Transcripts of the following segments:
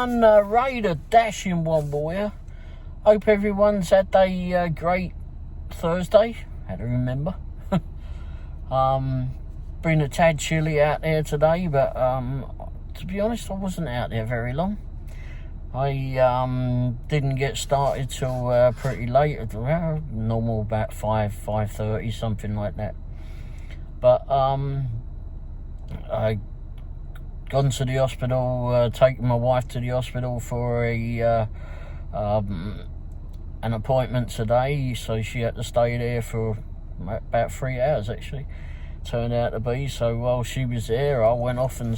everyone, Raider Dashing Womble here. Hope everyone's had a great Thursday. Had to remember. Been a tad chilly out there today, but to be honest, I wasn't out there very long. I didn't get started till pretty late, normal about 5:30, something like that. But I gone to the hospital, taking my wife to the hospital for an appointment today, so she had to stay there for about 3 hours actually, turned out to be. So while she was there, I went off and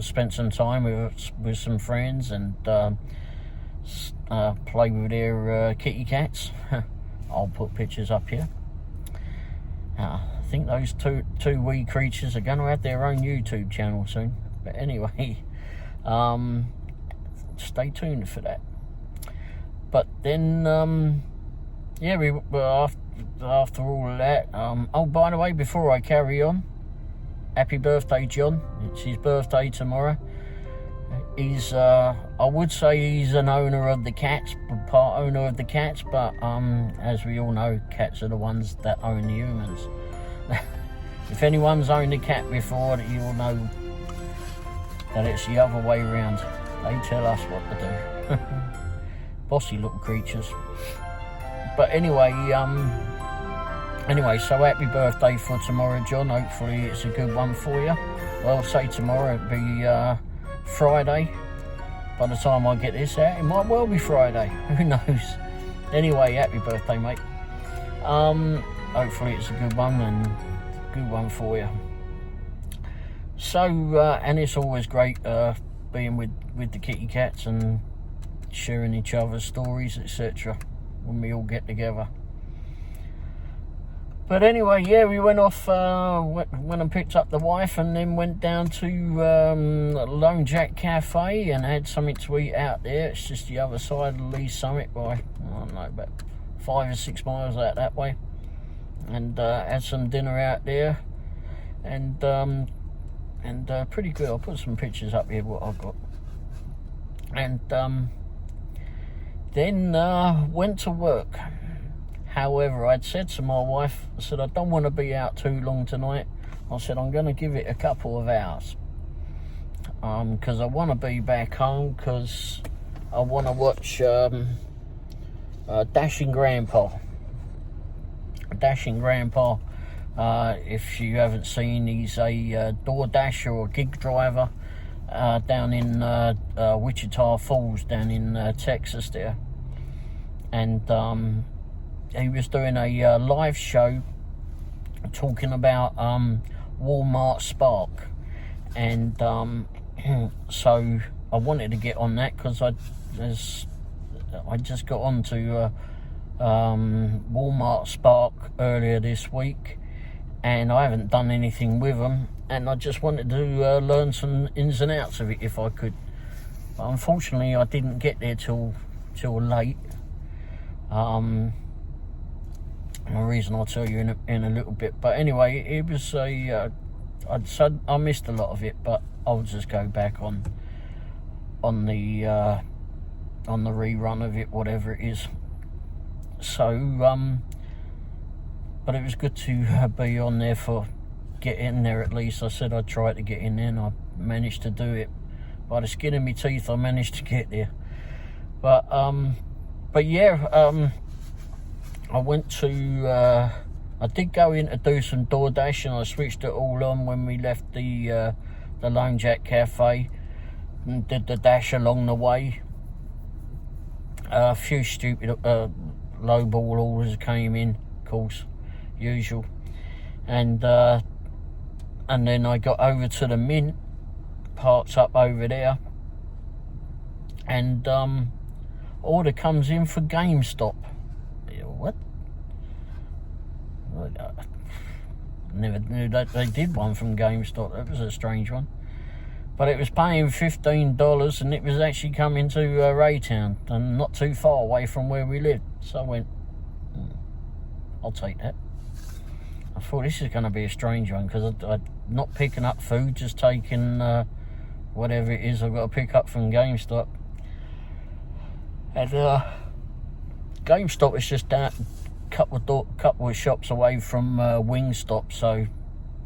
spent some time with some friends and played with their kitty cats. I'll put pictures up here. I think those two wee creatures are going to have their own YouTube channel soon. But anyway, stay tuned for that. But then, yeah, we were after all of that. Oh, by the way, before I carry on, happy birthday, John. It's his birthday tomorrow. He's, I would say he's an owner of the cats, part owner of the cats, but as we all know, cats are the ones that own the humans. If anyone's owned a cat before, you will know that it's the other way around. They tell us what to do. Bossy little creatures. But anyway, so happy birthday for tomorrow, John. Hopefully it's a good one for you. Well, I'll say tomorrow, it'll be Friday. By the time I get this out, it might well be Friday. Who knows? Anyway, happy birthday, mate. Hopefully it's a good one and good one for you. So, and it's always great being with the kitty cats and sharing each other's stories, etc. when we all get together. But anyway, yeah, we went off, went and picked up the wife and then went down to Lone Jack Cafe and had something to eat out there. It's just the other side of Lee Summit by, I don't know, about 5 or 6 miles out that way. And had some dinner out there. And pretty good. I'll put some pictures up here, what I've got. And then went to work. However, I'd said to my wife, I said, I don't want to be out too long tonight. I said, I'm going to give it a couple of hours. Because I want to be back home, because I want to watch Dashing Grandpa. Dashing Grandpa, if you haven't seen, he's a DoorDasher or gig driver down in Wichita Falls, down in Texas there. And he was doing a live show talking about Walmart Spark. And so I wanted to get on that because I just got on to Walmart Spark earlier this week, and I haven't done anything with them, and I just wanted to learn some ins and outs of it if I could. But unfortunately I didn't get there till late. The reason I'll tell you in a little bit. But anyway, it was I missed a lot of it, but I'll just go back on the rerun of it, whatever it is. So, but it was good to be on there get in there at least. I said I'd try to get in there, and I managed to do it. By the skin of my teeth, I managed to get there. But yeah, I went to, I did go in to do some DoorDash, and I switched it all on when we left the Lone Jack Cafe and did the dash along the way. A few stupid lowball orders came in, of course, usual. And then I got over to the Mint, parked up over there, and order comes in for GameStop. What? Never knew that they did one from GameStop. That was a strange one. But it was paying $15, and it was actually coming to Raytown, and not too far away from where we lived. So I went, I'll take that. I thought this is going to be a strange one, because I'm not picking up food, just taking whatever it is I've got to pick up from GameStop. And GameStop is just down couple of shops away from Wingstop, so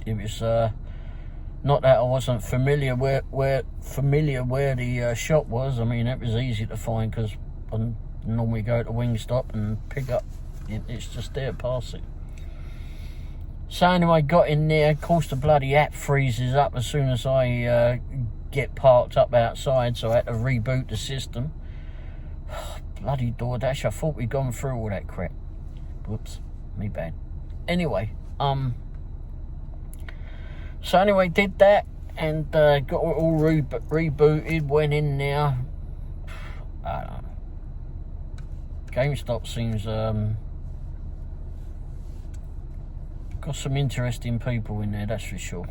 it was not that I wasn't familiar where the shop was. I mean, it was easy to find because I normally go to Wingstop and pick up. It's just there past it. So anyway, got in there. Of course, the bloody app freezes up as soon as I get parked up outside, so I had to reboot the system. Bloody DoorDash, I thought we'd gone through all that crap. Whoops, me bad. Anyway, so anyway, did that and got it all rebooted, went in there. I don't know. GameStop seems got some interesting people in there, that's for sure.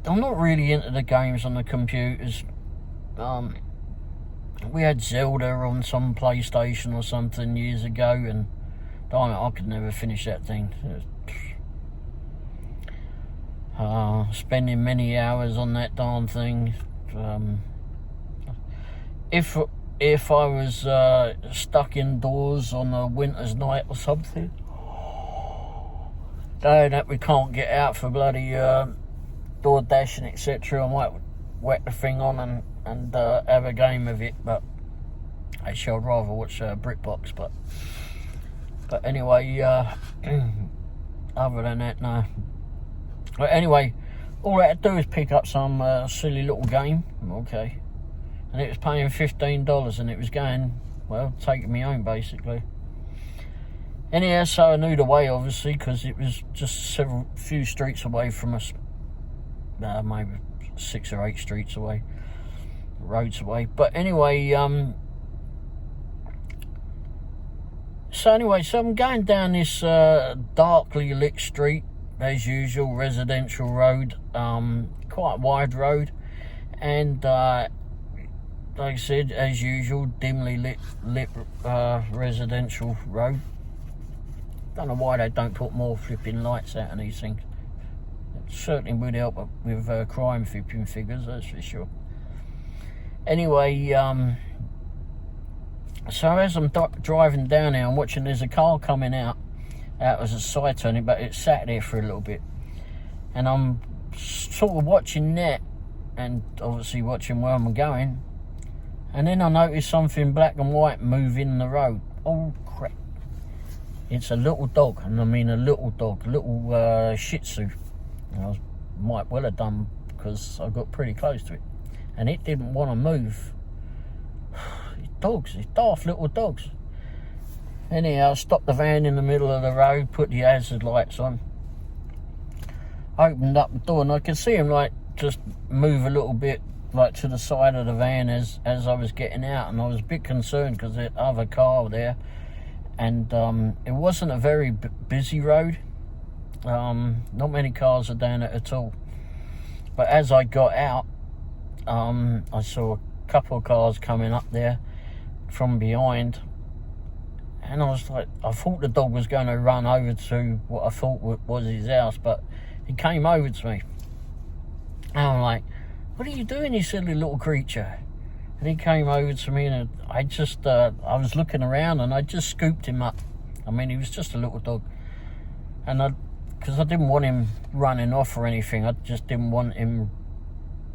I'm not really into the games on the computers. We had Zelda on some PlayStation or something years ago, and darn it, I could never finish that thing. Spending many hours on that darn thing. If I was stuck indoors on a winter's night or something, knowing that we can't get out for bloody DoorDash and etc., I might whack the thing on and have a game of it, but actually I'd rather watch BritBox, but anyway, other than that, no. But anyway, all I had to do is pick up some silly little game, okay, and it was paying $15, and it was going, well, taking me home basically. Anyhow, so I knew the way, obviously, because it was just few streets away from us, maybe 6 or 8 streets away, roads away. But anyway, so I'm going down this darkly lit street, as usual, residential road, quite a wide road, and like I said, as usual, dimly lit residential road. Don't know why they don't put more flipping lights out on these things. It certainly would help with crime flipping figures, that's for sure. Anyway, so as I'm driving down here, I'm watching, there's a car coming out as a side turning, but it sat there for a little bit, and I'm sort of watching that, and obviously watching where I'm going, and then I noticed something black and white moving the road. Oh crap! It's a little dog, and I mean a little dog, little Shih Tzu. I might well have done because I got pretty close to it, and it didn't want to move. Dogs, it's daft little dogs. Anyhow, I stopped the van in the middle of the road, put the hazard lights on, opened up the door, and I could see him like just move a little bit like to the side of the van as I was getting out, and I was a bit concerned because the other car there, and it wasn't a very busy road. Not many cars are down it at all. But as I got out, I saw a couple of cars coming up there from behind, and I was like, I thought the dog was going to run over to what I thought was his house, but he came over to me, and I'm like, what are you doing, you silly little creature? And he came over to me, and I just I was looking around, and I just scooped him up. I mean, he was just a little dog, and because I didn't want him running off or anything, I just didn't want him,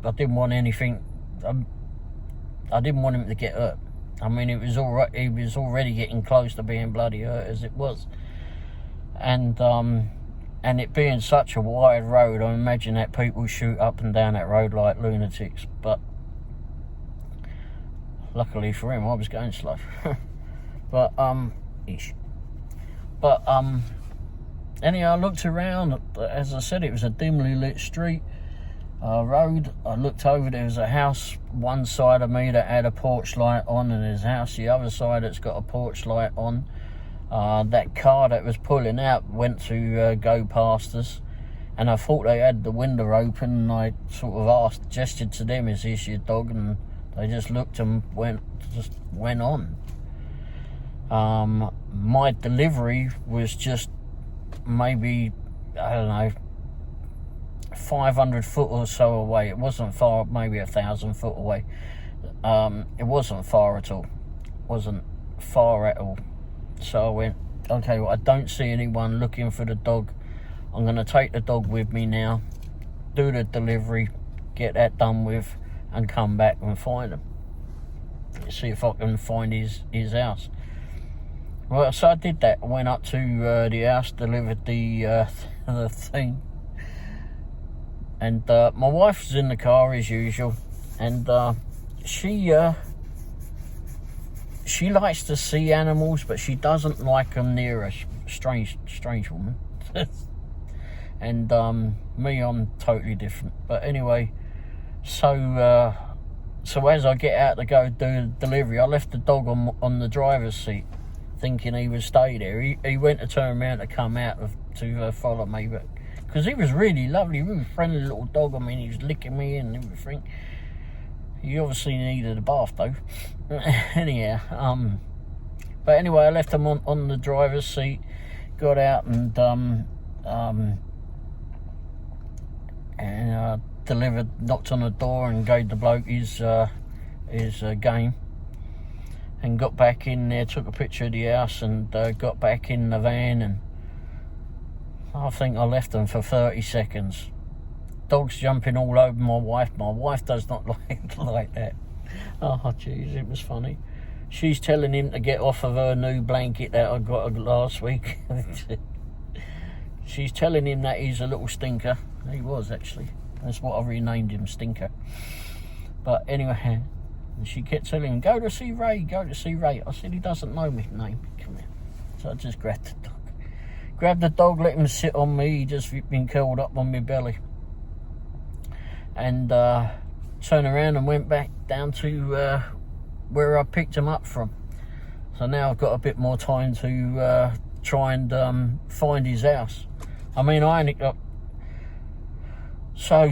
I didn't want anything, I didn't want him to get hurt. I mean, it was all right, he was already getting close to being bloody hurt as it was, and it being such a wide road, I imagine that people shoot up and down that road like lunatics, but luckily for him, I was going slow. But anyhow, I looked around. As I said, it was a dimly lit street, road. I looked over, there was a house one side of me that had a porch light on, and there's a house the other side that's got a porch light on. That car that was pulling out went to go past us, and I thought they had the window open, and I sort of gestured to them, is this your dog? And they just looked and went on. My delivery was just maybe, I don't know, 500 foot or so away. It wasn't far, maybe 1,000 foot away. It wasn't far at all. Wasn't far at all. So I went, okay, well, I don't see anyone looking for the dog. I'm going to take the dog with me now, do the delivery, get that done with, and come back and find him. See if I can find his house. Well, so I did that. I went up to the house, delivered the thing. And my wife was in the car as usual. And she likes to see animals, but she doesn't like them near her. Strange woman. And me, I'm totally different. But anyway, so as I get out to go do the delivery, I left the dog on the driver's seat, thinking he would stay there. He went to turn around to come out to follow me, but because he was really lovely, really friendly little dog. I mean, he was licking me and everything. He obviously needed a bath though. Anyhow, but anyway, I left him on the driver's seat, got out and delivered, knocked on the door and gave the bloke his game, and got back in there, took a picture of the house, and got back in the van, and I think I left them for 30 seconds. Dogs jumping all over my wife. My wife does not like that. Oh jeez, it was funny. She's telling him to get off of her new blanket that I got last week. She's telling him that he's a little stinker. He was, actually. That's what I renamed him, Stinker. But anyway, she kept telling him, go to see Ray, go to see Ray. I said, he doesn't know my name. Come here. So I just grabbed the dog. Grabbed the dog, let him sit on me. He just been curled up on my belly. And turned around and went back down to where I picked him up from. So now I've got a bit more time to try and find his house. I mean, I only got so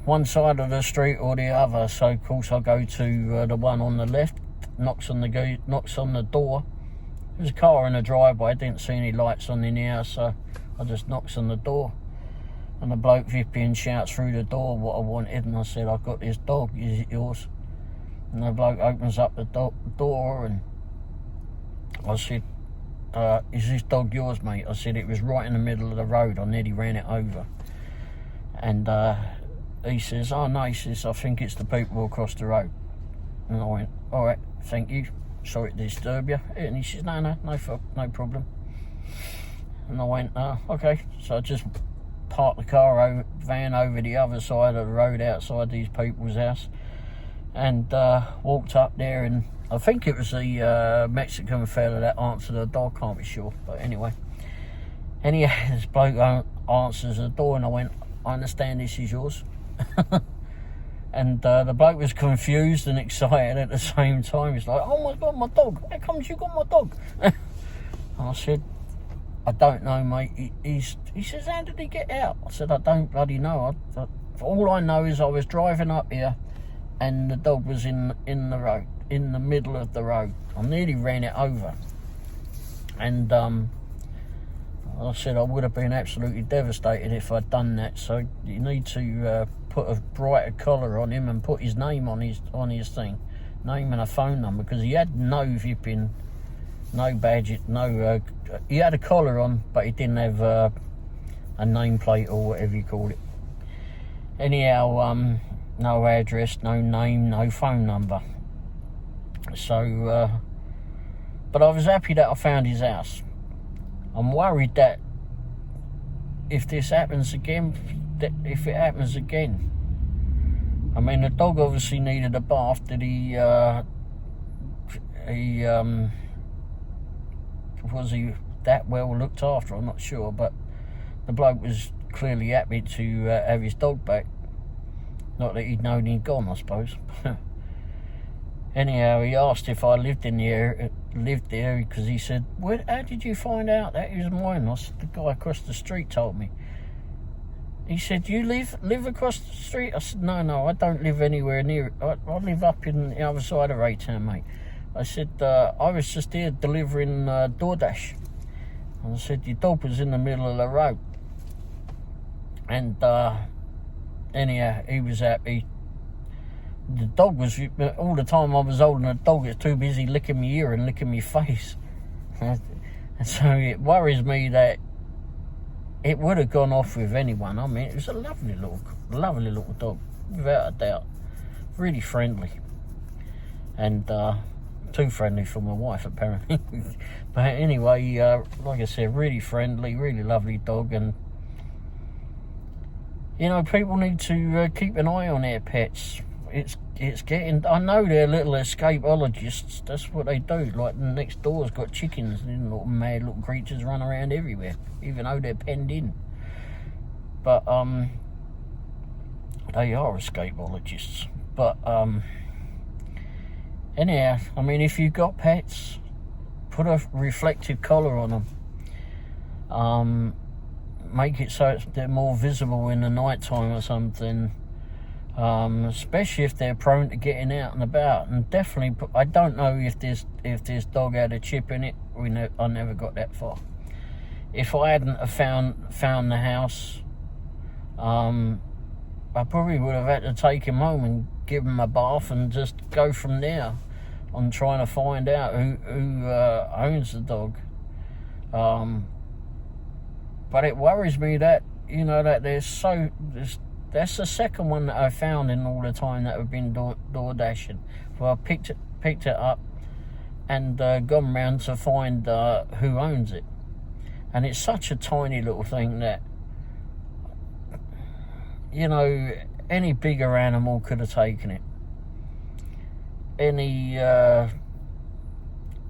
one side of the street or the other. So of course I go to the one on the left. Knocks on the door. There's a car in the driveway. I didn't see any lights on in the house, so I just knocks on the door. And the bloke vipping shouts through the door what I wanted, and I said, I've got this dog, is it yours? And the bloke opens up the door, and I said, is this dog yours, mate? I said, it was right in the middle of the road, I nearly ran it over. And he says, oh no, he says, I think it's the people across the road. And I went, all right, thank you, sorry to disturb you. And he says, no problem. And I went, okay. So I just parked the van over the other side of the road outside these people's house, and walked up there, and I think it was the Mexican fella that answered the door, can't be sure, but anyway, this bloke answers the door, and I went, I understand this is yours. And the bloke was confused and excited at the same time. He's like, oh my god, my dog, how comes you got my dog? And I said, I don't know, mate. He says, how did he get out? I said, I don't bloody know. All I know is I was driving up here and the dog was in the road, in the middle of the road. I nearly ran it over. And I said I would have been absolutely devastated if I'd done that. So you need to put a brighter collar on him and put his name on his thing. Name and a phone number, because he had no vipping, no badge, no... he had a collar on, but he didn't have a nameplate or whatever you call it. Anyhow, no address, no name, no phone number. So, but I was happy that I found his house. I'm worried that if this happens again, if it happens again, I mean, the dog obviously needed a bath. Did was he that well looked after? I'm not sure, but the bloke was clearly happy to have his dog back. Not that he'd known he'd gone, I suppose. Anyhow, he asked if I lived there, because he said, how did you find out that he was mine? I said, the guy across the street told me. He said, you live across the street? I said, no, I don't live anywhere near it. I live up in the other side of Raytown, mate. I said, I was just here delivering DoorDash. And I said, your dog was in the middle of the road. And anyhow, he was happy. The dog was, all the time I was holding the dog, it's too busy licking my ear and licking my face. And so it worries me that it would have gone off with anyone. I mean, it was a lovely little dog, without a doubt. Really friendly. And too friendly for my wife, apparently. But anyway, like I said, really friendly, really lovely dog. And, you know, people need to keep an eye on their pets. It's getting, I know they're little escapologists, that's what they do. Like, next door's got chickens and little mad little creatures run around everywhere, even though they're penned in. But they are escapologists. But anyhow, I mean, if you've got pets, put a reflective collar on them. Make it so they're more visible in the night time or something. Especially if they're prone to getting out and about. And definitely, I don't know if this dog had a chip in it. I never got that far. If I hadn't have found the house, I probably would have had to take him home and give him a bath and just go from there on trying to find out who owns the dog. But it worries me that, you know, that that's the second one that I found in all the time that I've been door dashing. Well, I picked it up and gone round to find who owns it. And it's such a tiny little thing that, you know, any bigger animal could have taken it. Any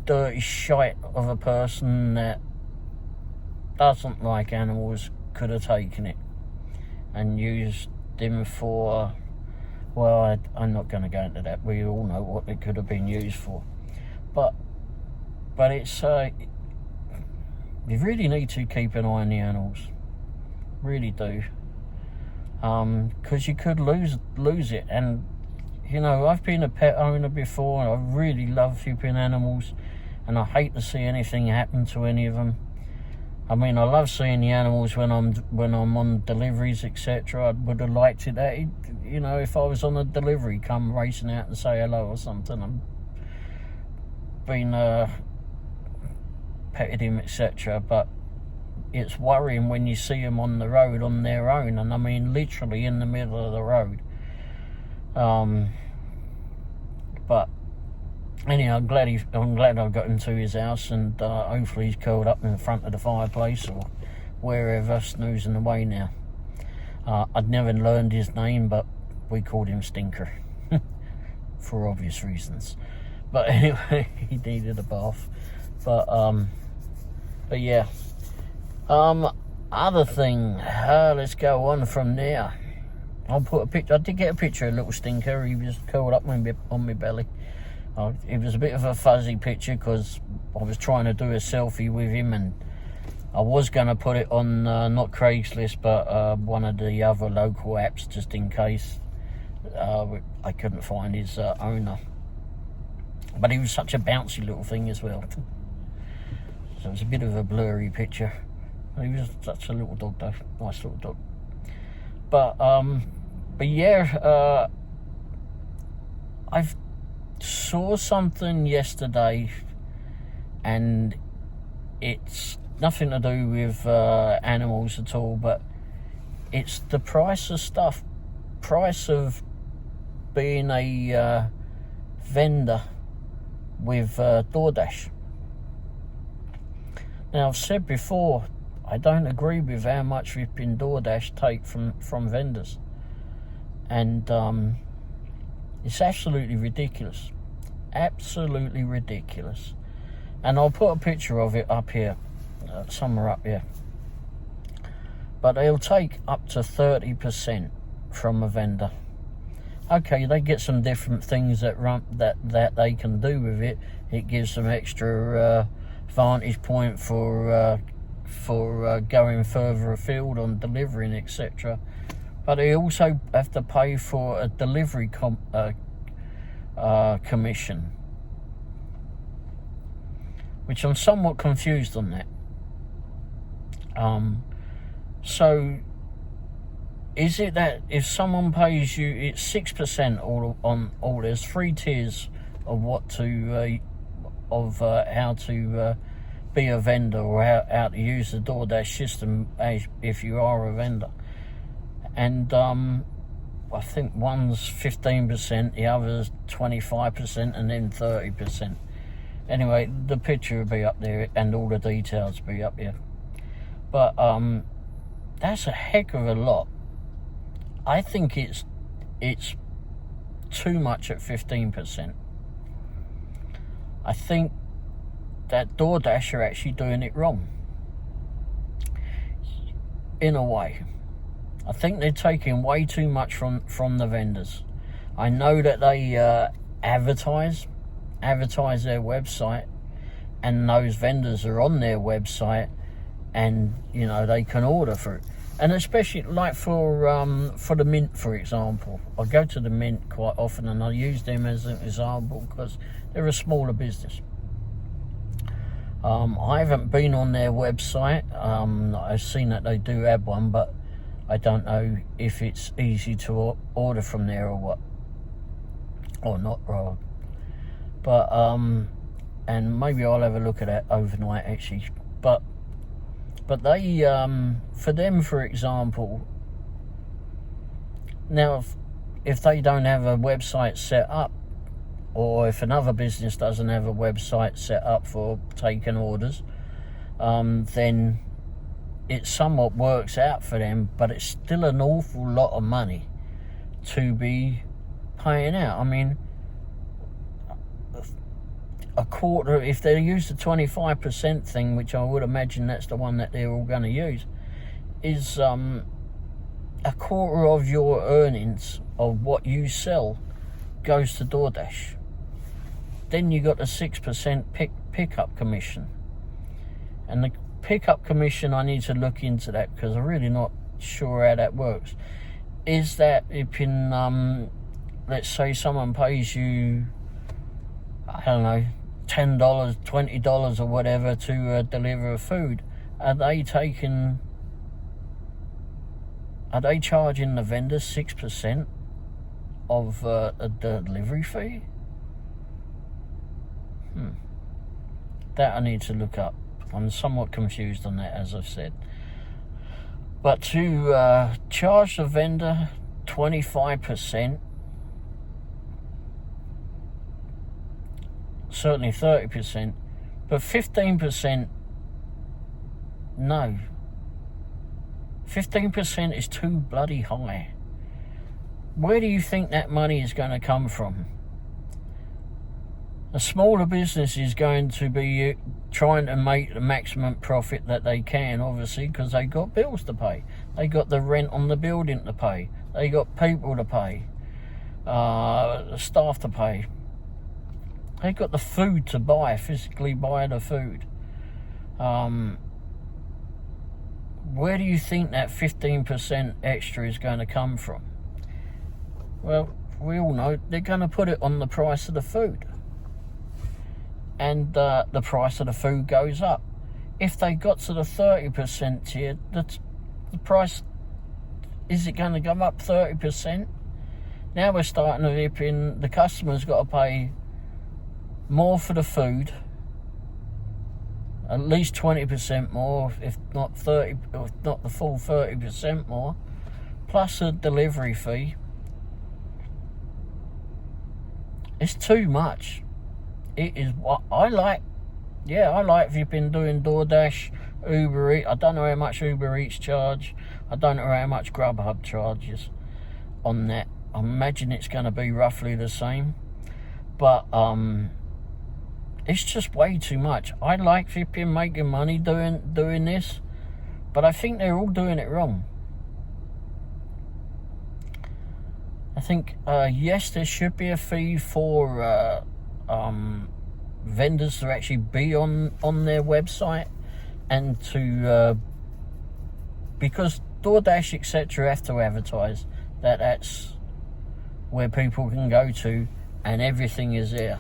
dirty shite of a person that doesn't like animals could have taken it and used him for, well, I'm not going to go into that. We all know what it could have been used for. But it's, you really need to keep an eye on the animals. Really do. Because you could lose it. And, you know, I've been a pet owner before, and I really love keeping animals, and I hate to see anything happen to any of them. I mean, I love seeing the animals when I'm on deliveries, etc. I would have liked it that, you know, if I was on a delivery, come racing out and say hello or something. I've been petted him, etc. But it's worrying when you see them on the road on their own, and I mean literally in the middle of the road. But anyhow, I'm glad I got into his house, and hopefully he's curled up in front of the fireplace or wherever, snoozing away now. I'd never learned his name, but we called him Stinker for obvious reasons. But anyway, he needed a bath. But yeah. Other thing, let's go on from there. I'll put a picture. I did get a picture of little Stinker. He was curled up on my belly. It was a bit of a fuzzy picture because I was trying to do a selfie with him, and I was going to put it on not Craigslist, but one of the other local apps, just in case. I couldn't find his owner, but he was such a bouncy little thing as well, so it was a bit of a blurry picture. He was such a little dog though, nice little dog. But yeah, I've saw something yesterday, and it's nothing to do with animals at all, but it's the price of stuff, price of being a vendor with DoorDash. Now, I've said before, I don't agree with how much we've been DoorDash take from vendors, and it's absolutely ridiculous. Absolutely ridiculous. And I'll put a picture of it up here, somewhere up here. But they'll take up to 30% from a vendor. Okay, they get some different things that they can do with it. It gives them extra vantage point for going further afield on delivering, etc. But they also have to pay for a delivery commission, which I'm somewhat confused on that. So is it that if someone pays you, it's 6% all on all? There's 3 tiers of what to how to be a vendor, or how to use the DoorDash system as if you are a vendor. And I think one's 15%, the other's 25%, and then 30%. Anyway, the picture will be up there and all the details will be up there. But that's a heck of a lot. I think it's too much at 15%. I think that DoorDash are actually doing it wrong. In a way. I think they're taking way too much from the vendors. I know that they advertise their website, and those vendors are on their website, and you know they can order for it. And especially like for the Mint, for example, I go to the Mint quite often, and I use them as an example because they're a smaller business. I haven't been on their website. I've seen that they do have one, but I don't know if it's easy to order from there or what, or not, rather. But and maybe I'll have a look at that overnight actually. But they for them, for example, now if they don't have a website set up, or if another business doesn't have a website set up for taking orders, then it somewhat works out for them, but it's still an awful lot of money to be paying out. I mean, a quarter, if they use the 25% thing, which I would imagine that's the one that they're all going to use, is a quarter of your earnings of what you sell goes to DoorDash. Then you got the 6% pickup commission, and the pickup commission, I need to look into that because I'm really not sure how that works. Is that if in let's say someone pays you, I don't know, $10, $20 or whatever to deliver food, are they charging the vendor 6% of a delivery fee? That I need to look up. I'm somewhat confused on that, as I've said. But to charge the vendor 25%, certainly 30%, but 15%, no. 15% is too bloody high. Where do you think that money is going to come from? A smaller business is going to be trying to make the maximum profit that they can, obviously, because they got bills to pay. They got the rent on the building to pay. They got people to pay, staff to pay. They got the food to buy, physically buy the food. Where do you think that 15% extra is going to come from? Well, we all know they're going to put it on the price of the food. And the price of the food goes up. If they got to the 30% tier, the price, is it going to go up 30%? Now we're starting to dip in, the customer's got to pay more for the food, at least 20% more, if not 30, if not the full 30% more, plus a delivery fee. It's too much. It is what I like. Yeah, I like if you've been doing DoorDash, Uber Eats. I don't know how much Uber Eats charge. I don't know how much Grubhub charges on that. I imagine it's going to be roughly the same. But it's just way too much. I like people making money doing this, but I think they're all doing it wrong. I think, yes, there should be a fee for vendors to actually be on their website, and to because DoorDash etc. have to advertise that that's where people can go to and everything is there.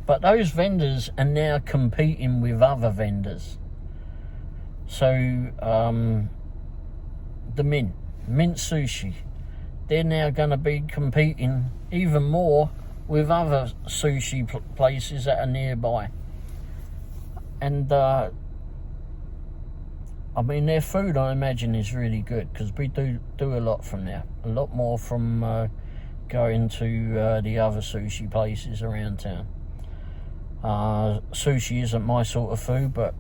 But those vendors are now competing with other vendors. So the Mint, Mint Sushi, they're now going to be competing even more with other sushi places that are nearby. And I mean, their food, I imagine, is really good, because we do a lot from there, a lot more from going to the other sushi places around town. Sushi isn't my sort of food, but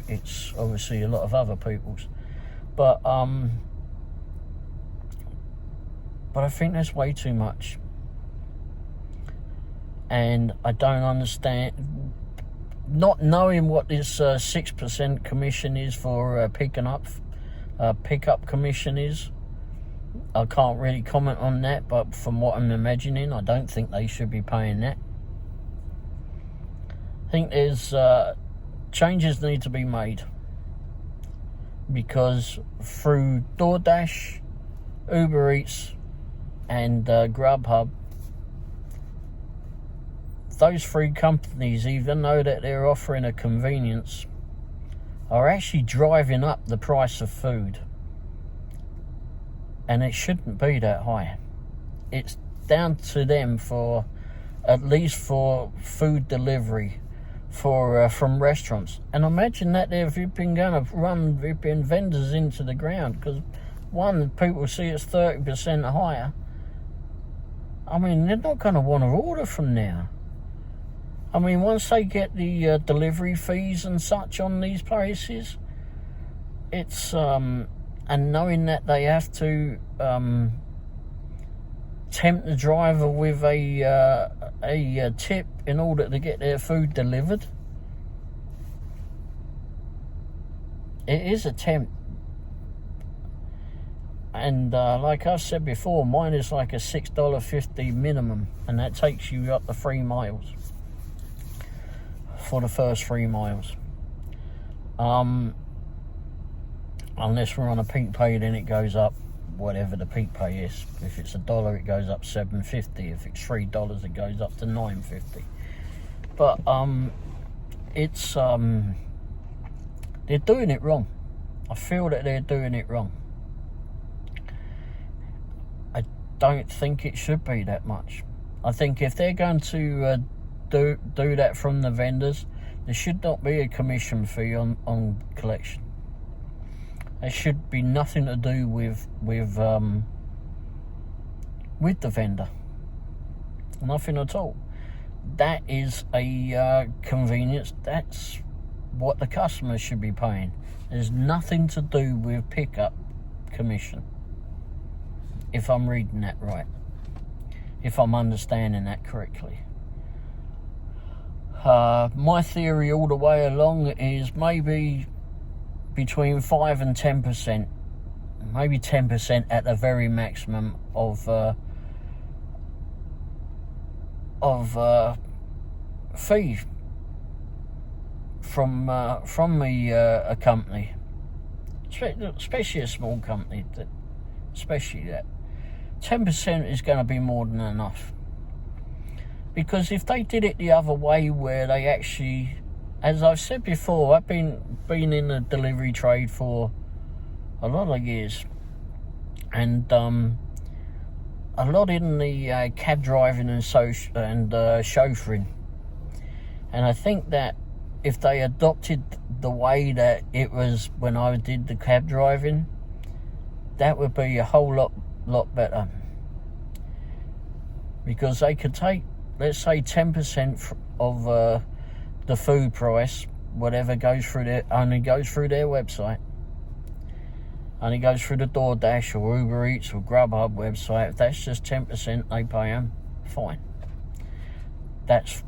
it's obviously a lot of other people's. But I think that's way too much, and I don't understand. Not knowing what this 6% commission is for pickup commission is, I can't really comment on that. But from what I'm imagining, I don't think they should be paying that. I think there's changes need to be made, because through DoorDash, Uber Eats, and Grubhub, those three companies, even though that they're offering a convenience, are actually driving up the price of food, and it shouldn't be that high. It's down to them, for at least for food delivery from restaurants. And imagine that they've been going to run vendors into the ground, because one, people see it's 30% higher. I mean, they're not going to want to order from there. I mean, once they get the delivery fees and such on these places, it's and knowing that they have to tempt the driver with a tip in order to get their food delivered. It is a tempt. And like I said before, mine is like a $6.50 minimum, and that takes you up to 3 miles for the first 3 miles. Unless we're on a peak pay, then it goes up whatever the peak pay is. If it's $1, it goes up $7.50. If it's $3, it goes up to $9.50. But it's they're doing it wrong. I feel that they're doing it wrong. I don't think it should be that much. I think if they're going to do that from the vendors, there should not be a commission fee on collection. It should be nothing to do with the vendor. Nothing at all. That is a convenience. That's what the customer should be paying. There's nothing to do with pickup commission, if I'm reading that right, if I'm understanding that correctly. My theory all the way along is maybe between 5 and 10%, maybe 10% at the very maximum of fee from a company, especially a small company. Especially that 10% is going to be more than enough. Because if they did it the other way, where they actually, as I've said before, I've been in the delivery trade for a lot of years, and a lot in the cab driving and chauffeuring. And I think that if they adopted the way that it was when I did the cab driving, that would be a whole lot better. Because they could take, let's say, 10% of the food price, whatever goes through only goes through their website, only goes through the DoorDash or Uber Eats or Grubhub website. If that's just 10%, they pay them, fine. That's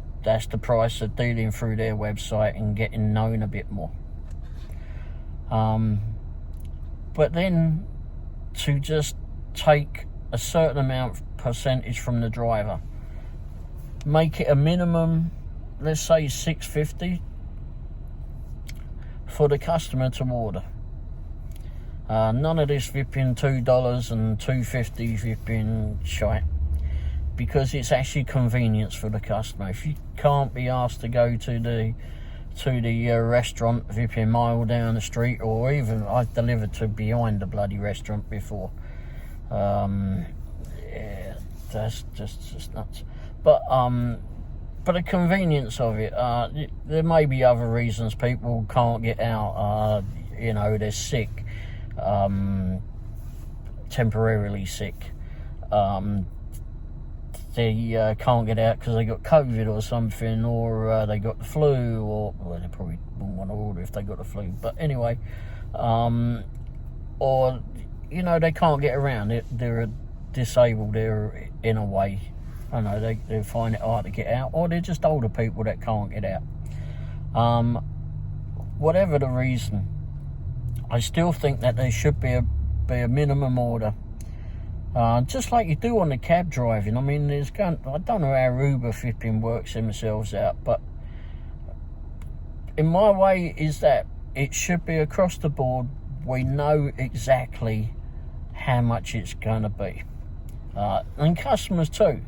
the price of dealing through their website and getting known a bit more. But then to just take a certain amount percentage from the driver, make it a minimum, let's say $6.50 for the customer to order. None of this flipping $2 and $2.50 flipping shite, because it's actually convenience for the customer. If you can't be asked to go to the restaurant flipping mile down the street, or even I've delivered to behind the bloody restaurant before, Yeah, that's just nuts. But the convenience of it, there may be other reasons people can't get out. You know, they're sick, temporarily sick. They can't get out because they got COVID or something, or they got the flu, or well, they probably wouldn't want to order if they got the flu. But anyway, or you know, they can't get around. They're disabled. They're in a way. I know they find it hard to get out, or they're just older people that can't get out. Whatever the reason, I still think that there should be a minimum order. Just like you do on the cab driving. I mean, I don't know how Uber flipping works themselves out, but in my way is that it should be across the board. We know exactly how much it's going to be, and customers too.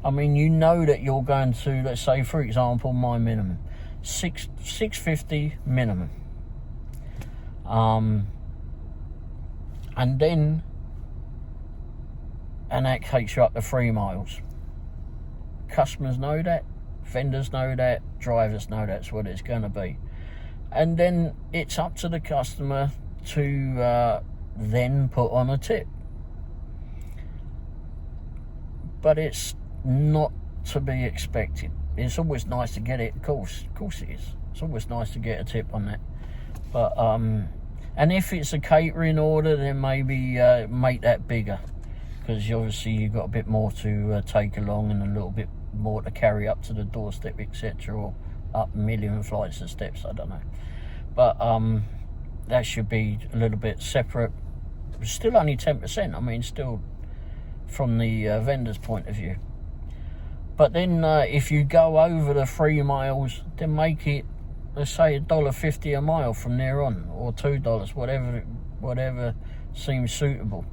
I mean, you know that you're going to, let's say, for example, my minimum, $6.50 minimum, and that takes you up to 3 miles. Customers know that, vendors know that, drivers know that's what it's going to be. And then it's up to the customer to then put on a tip. But it's not to be expected. It's always nice to get it, of course it is. It's always nice to get a tip on that. But, and if it's a catering order, then maybe make that bigger. Because obviously you've got a bit more to take along and a little bit more to carry up to the doorstep, etc., or up a million flights of steps, I don't know. But that should be a little bit separate. Still only 10%, I mean, still from the vendor's point of view. But then if you go over the 3 miles, then make it, let's say, $1.50 a mile from there on, or $2, whatever seems suitable.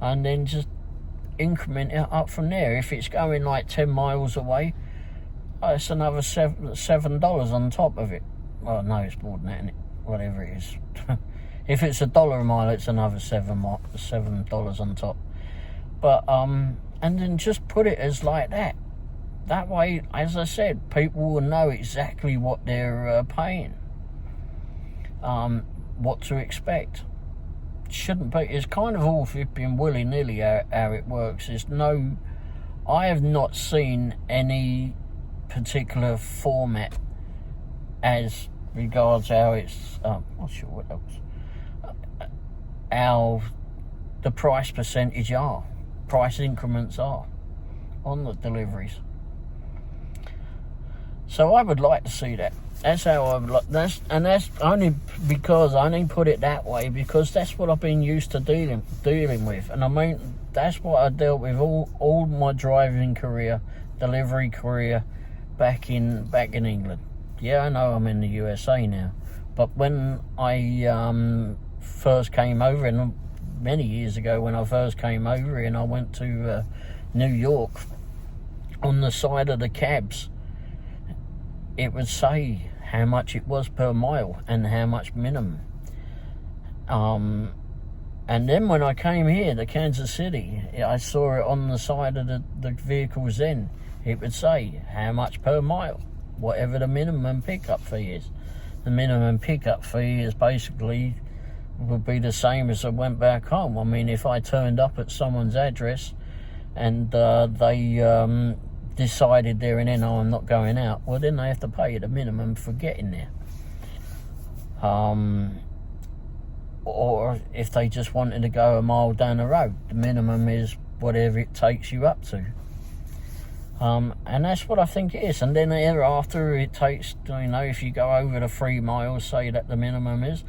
And then just increment it up from there. If it's going like 10 miles away, it's another $7 on top of it. Well, no, it's more than that, isn't it? Whatever it is. If it's $1 a mile, it's another $7 on top. But and then just put it as like that. That way, as I said, people will know exactly what they're paying, what to expect. Shouldn't be. It's kind of all flipping willy-nilly how it works. I have not seen any particular format as regards how it's not sure what else, how the price percentage price increments are on the deliveries. So I would like to see that. That's how I would like. That's only because I only put it that way because that's what I've been used to dealing with, and I mean that's what I dealt with all my driving career, delivery career, back in England. Yeah, I know I'm in the USA now, but when I first came over, and many years ago when I first came over, and I went to New York, on the side of the cabs, it would say how much it was per mile and how much minimum. And then when I came here to Kansas City, I saw it on the side of the vehicles then. It would say how much per mile, whatever the minimum pickup fee is. The minimum pickup fee is basically would be the same as I went back home. I mean, if I turned up at someone's address and they decided there and then, oh, I'm not going out, well, then they have to pay the minimum for getting there. Or if they just wanted to go a mile down the road, the minimum is whatever it takes you up to. And that's what I think it is. And then thereafter, it takes, if you go over the 3 miles, say that the minimum is,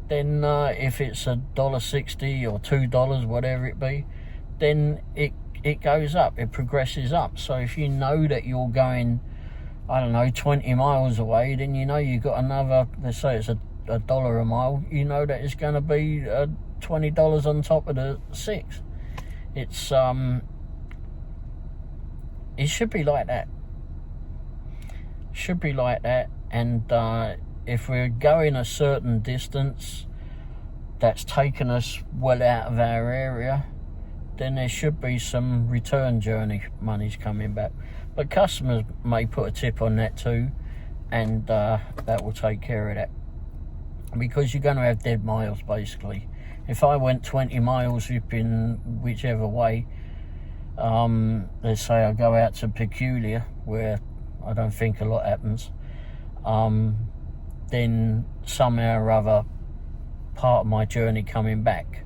then if it's $1.60 or $2, whatever it be, then it goes up, it progresses up. So if you know that you're going, 20 miles away, then you've got another, let's say it's $1 a mile, you know that it's going to be $20 on top of the 6. It's it should be like that. Should be like that. And if we're going a certain distance that's taken us well out of our area, then there should be some return journey monies coming back. But customers may put a tip on that too, and that will take care of that. Because you're going to have dead miles, basically. If I went 20 miles in whichever way, let's say I go out to Peculiar, where I don't think a lot happens, then somehow or other part of my journey coming back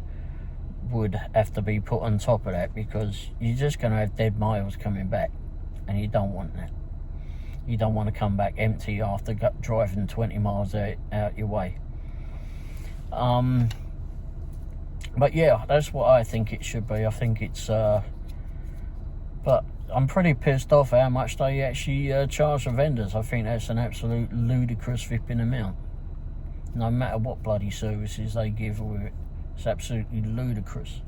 would have to be put on top of that, because you're just going to have dead miles coming back, and you don't want that. You don't want to come back empty after driving 20 miles out your way. But yeah, that's what I think it should be. I think it's but I'm pretty pissed off how much they actually charge the vendors. I think that's an absolute ludicrous flipping amount, no matter what bloody services they give with it. It's absolutely ludicrous.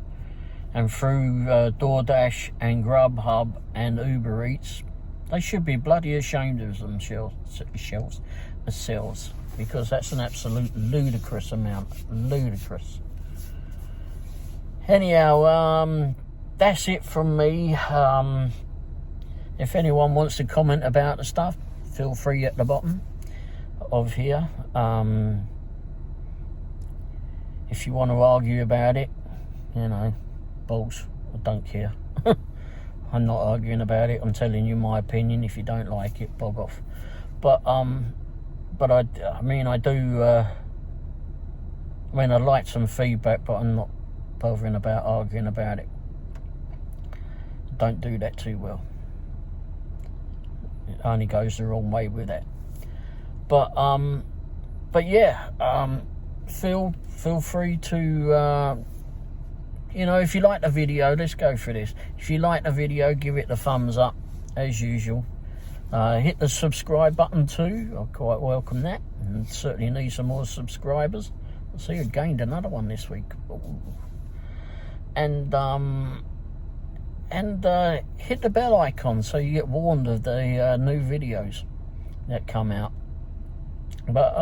And through DoorDash and Grubhub and Uber Eats, they should be bloody ashamed of themselves, because that's an absolute ludicrous amount. Ludicrous. Anyhow, that's it from me. If anyone wants to comment about the stuff, feel free at the bottom of here. If you want to argue about it, you know, balls, I don't care. I'm not arguing about it. I'm telling you my opinion. If you don't like it, bog off. But I mean, I do. I mean, I'd like some feedback, but I'm not bothering about arguing about it. Don't do that too well. It only goes the wrong way with that. But yeah, feel free to. You know, if you like the video, let's go for this. If you like the video, give it the thumbs up, as usual. Hit the subscribe button too. I quite welcome that, and certainly need some more subscribers. I see I gained another one this week. Ooh. And hit the bell icon so you get warned of the new videos that come out. But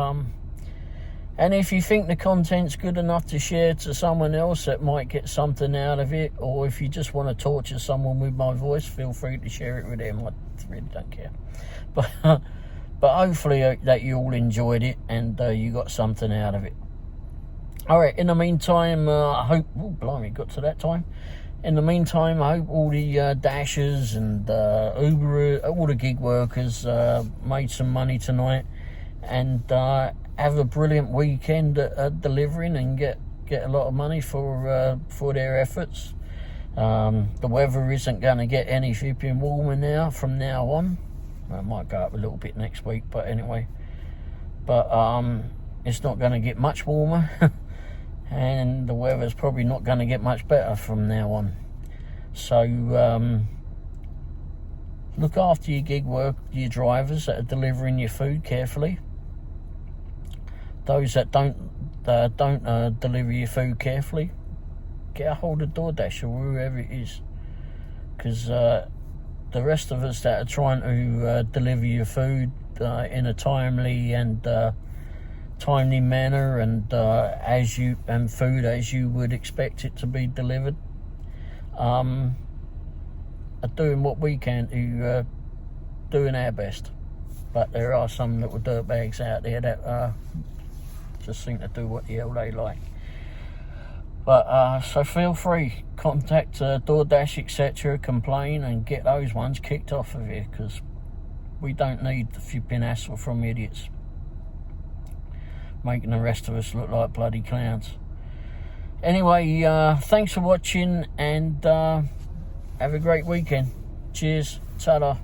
and if you think the content's good enough to share to someone else that might get something out of it, or if you just want to torture someone with my voice, feel free to share it with them. I really don't care. But hopefully that you all enjoyed it and you got something out of it. All right, in the meantime, I hope... Oh, blimey, got to that time. In the meantime, I hope all the Dashers and Uber, all the gig workers made some money tonight, and have a brilliant weekend at delivering and get a lot of money for their efforts. The weather isn't going to get any flipping warmer now from now on. Well, it might go up a little bit next week, but anyway. But it's not going to get much warmer. And the weather's probably not going to get much better from now on. So look after your gig work, your drivers that are delivering your food carefully. Those that don't deliver your food carefully, get a hold of DoorDash or whoever it is, because the rest of us that are trying to deliver your food in a timely manner and food as you would expect it to be delivered, are doing what we can to doing our best. But there are some little dirtbags out there that just seem to do what the hell they like. But so feel free, contact DoorDash, etc., complain and get those ones kicked off of here, because we don't need the flipping hassle from idiots making the rest of us look like bloody clowns. Anyway, thanks for watching, and have a great weekend. Cheers. Ta-da.